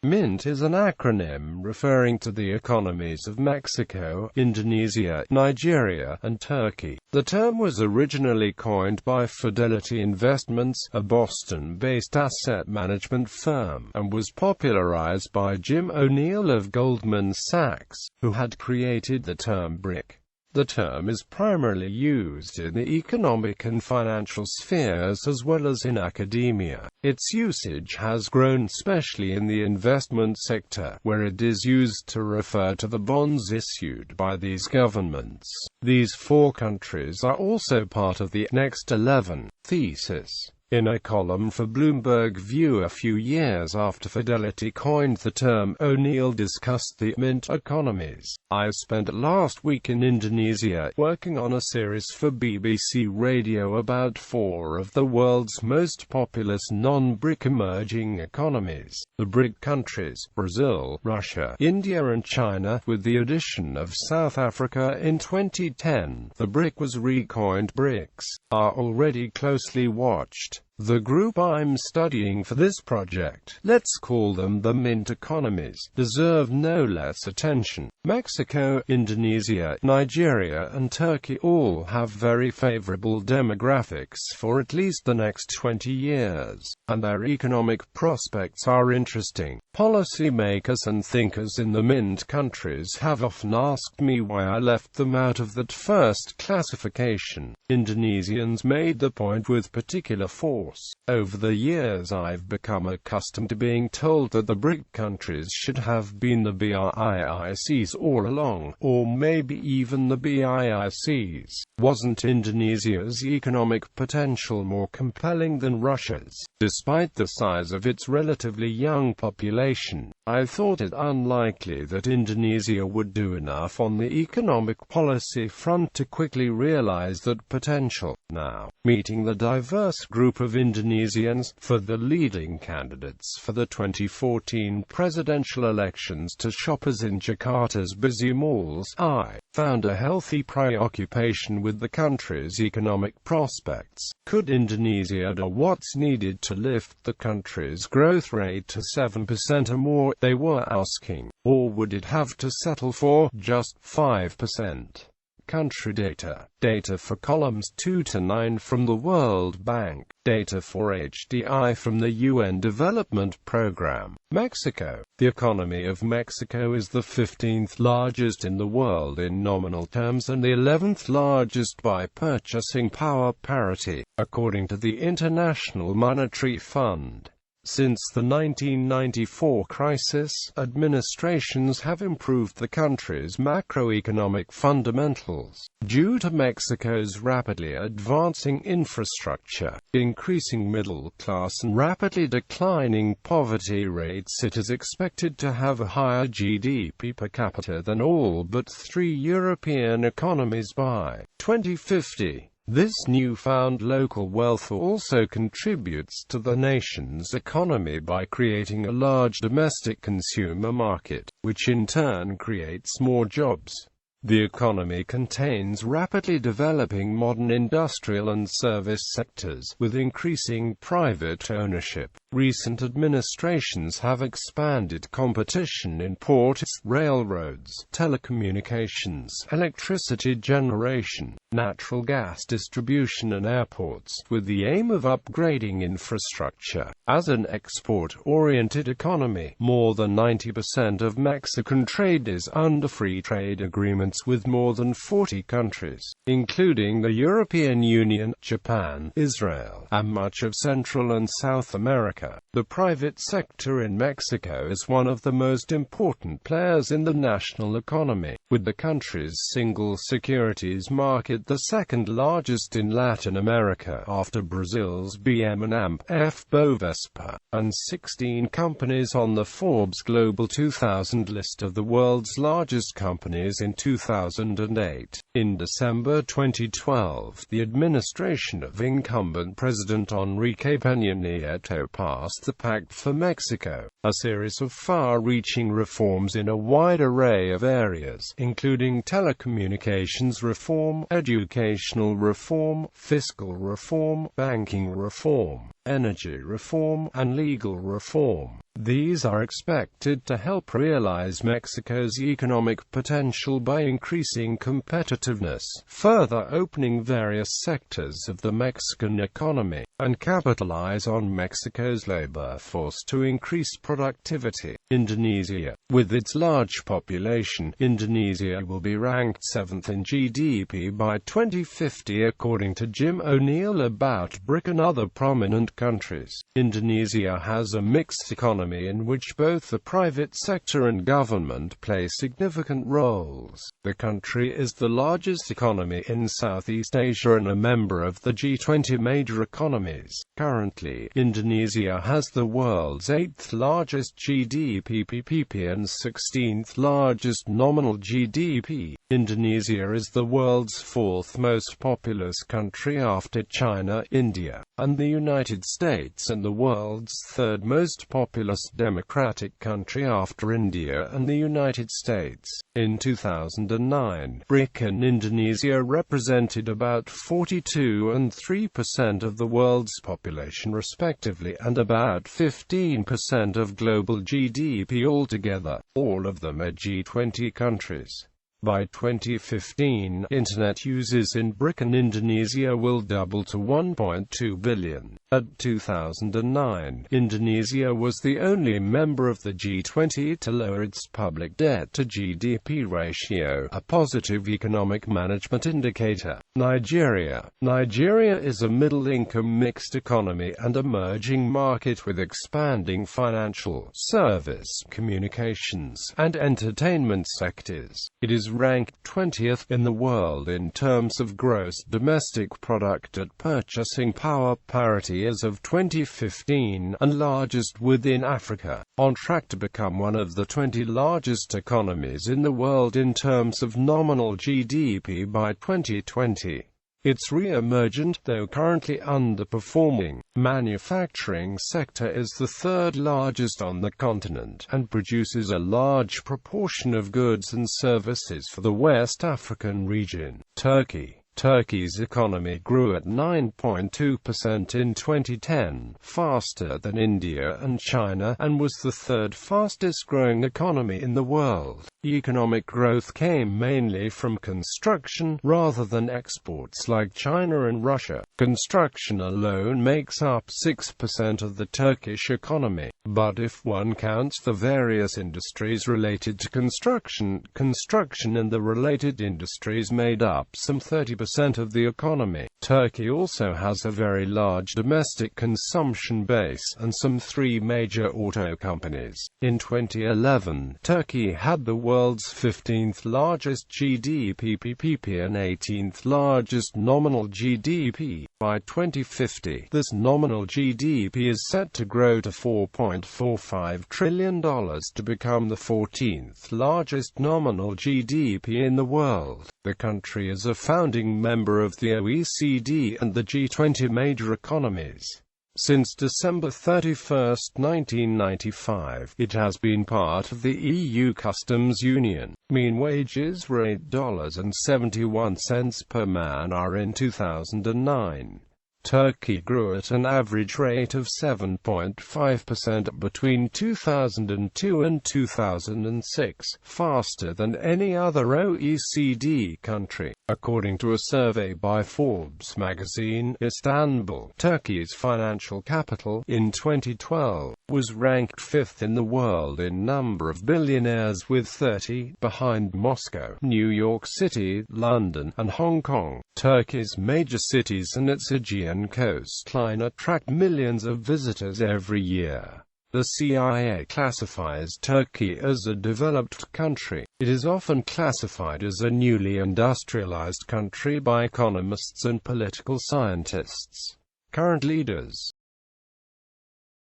MINT is an acronym referring to the economies of Mexico, Indonesia, Nigeria, and Turkey. The term was originally coined by Fidelity Investments, a Boston-based asset management firm, and was popularized by Jim O'Neill of Goldman Sachs, who had created the term BRIC. The term is primarily used in the economic and financial spheres as well as in academia. Its usage has grown especially in the investment sector, where it is used to refer to the bonds issued by these governments. These 4 countries are also part of the Next 11 thesis. In a column for Bloomberg View a few years after Fidelity coined the term, O'Neill discussed the MINT economies. I spent last week in Indonesia, working on a series for BBC Radio about 4 of the world's most populous non-BRIC emerging economies. The BRIC countries, Brazil, Russia, India and China, with the addition of South Africa in 2010. The BRIC was recoined BRICS, are already closely watched. The group I'm studying for this project, let's call them the MINT economies, deserve no less attention. Mexico, Indonesia, Nigeria and Turkey all have very favorable demographics for at least the next 20 years, and their economic prospects are interesting. Policymakers and thinkers in the MINT countries have often asked me why I left them out of that first classification. Indonesians made the point with particular force. Over the years I've become accustomed to being told that the BRIC countries should have been the BRICs all along, or maybe even the BICs. Wasn't Indonesia's economic potential more compelling than Russia's? Despite the size of its relatively young population, I thought it unlikely that Indonesia would do enough on the economic policy front to quickly realize that potential. Now, meeting the diverse group of Indonesians, for the leading candidates for the 2014 presidential elections to shoppers in Jakarta's busy malls, I found a healthy preoccupation with the country's economic prospects. Could Indonesia do what's needed to lift the country's growth rate to 7% or more, they were asking, or would it have to settle for just 5%? Country data. Data for columns 2 to 9 from the World Bank. Data for HDI from the UN Development Program. Mexico. The economy of Mexico is the 15th largest in the world in nominal terms and the 11th largest by purchasing power parity, according to the International Monetary Fund. Since the 1994 crisis, administrations have improved the country's macroeconomic fundamentals. Due to Mexico's rapidly advancing infrastructure, increasing middle class and rapidly declining poverty rates, it is expected to have a higher GDP per capita than all but 3 European economies by 2050. This newfound local wealth also contributes to the nation's economy by creating a large domestic consumer market, which in turn creates more jobs. The economy contains rapidly developing modern industrial and service sectors, with increasing private ownership. Recent administrations have expanded competition in ports, railroads, telecommunications, electricity generation, natural gas distribution and airports, with the aim of upgrading infrastructure. As an export-oriented economy, more than 90% of Mexican trade is under free trade agreements with more than 40 countries, including the European Union, Japan, Israel, and much of Central and South America. The private sector in Mexico is one of the most important players in the national economy, with the country's single securities market the second largest in Latin America after Brazil's BM&F Bovespa, and 16 companies on the Forbes Global 2000 list of the world's largest companies in 2008. In December 2012, the administration of incumbent President Enrique Peña Nieto passed the Pact for Mexico, a series of far-reaching reforms in a wide array of areas, including telecommunications reform, educational reform, fiscal reform, banking reform, energy reform, and legal reform. These are expected to help realize Mexico's economic potential by increasing competitiveness, further opening various sectors of the Mexican economy, and capitalize on Mexico's labor force to increase productivity. Indonesia. With its large population, Indonesia will be ranked 7th in GDP by 2050 according to Jim O'Neill about BRIC and other prominent countries. Indonesia has a mixed economy in which both the private sector and government play significant roles. The country is the largest economy in Southeast Asia and a member of the G20 major economies. Currently, Indonesia has the world's 8th largest GDP and 16th largest nominal GDP. Indonesia is the world's 4th most populous country after China, India, and the United States, and the world's 3rd most populous democratic country after India and the United States. In 2009, BRIC and Indonesia represented about 42% and 3% of the world's population respectively, and about 15% of global GDP altogether. All of them are G20 countries. By 2015, Internet users in BRIC and Indonesia will double to 1.2 billion. At 2009, Indonesia was the only member of the G20 to lower its public debt to GDP ratio, a positive economic management indicator. Nigeria. Nigeria is a middle-income mixed economy and emerging market with expanding financial, service, communications, and entertainment sectors. It is ranked 20th in the world in terms of gross domestic product at purchasing power parity as of 2015, and largest within Africa, on track to become one of the 20 largest economies in the world in terms of nominal GDP by 2020. Its re-emergent, though currently underperforming, manufacturing sector is the 3rd largest on the continent, and produces a large proportion of goods and services for the West African region. Turkey. Turkey's economy grew at 9.2% in 2010, faster than India and China, and was the 3rd fastest growing economy in the world. Economic growth came mainly from construction, rather than exports like China and Russia. Construction alone makes up 6% of the Turkish economy, but if one counts the various industries related to construction and the related industries made up some 30% of the economy. Turkey also has a very large domestic consumption base, and some 3 major auto companies. In 2011, Turkey had the world's 15th largest GDP and 18th largest nominal GDP. By 2050, this nominal GDP is set to grow to $4.45 trillion to become the 14th largest nominal GDP in the world. The country is a founding member of the OECD and the G20 major economies. Since December 31, 1995, it has been part of the EU Customs Union. Mean wages were $8.71 per man-hour in 2009. Turkey grew at an average rate of 7.5% between 2002 and 2006, faster than any other OECD country. According to a survey by Forbes magazine, Istanbul, Turkey's financial capital, in 2012, was ranked 5th in the world in number of billionaires with 30, behind Moscow, New York City, London, and Hong Kong. Turkey's major cities and its Aegean coastline attract millions of visitors every year. The CIA classifies Turkey as a developed country. It is often classified as a newly industrialized country by economists and political scientists. Current leaders.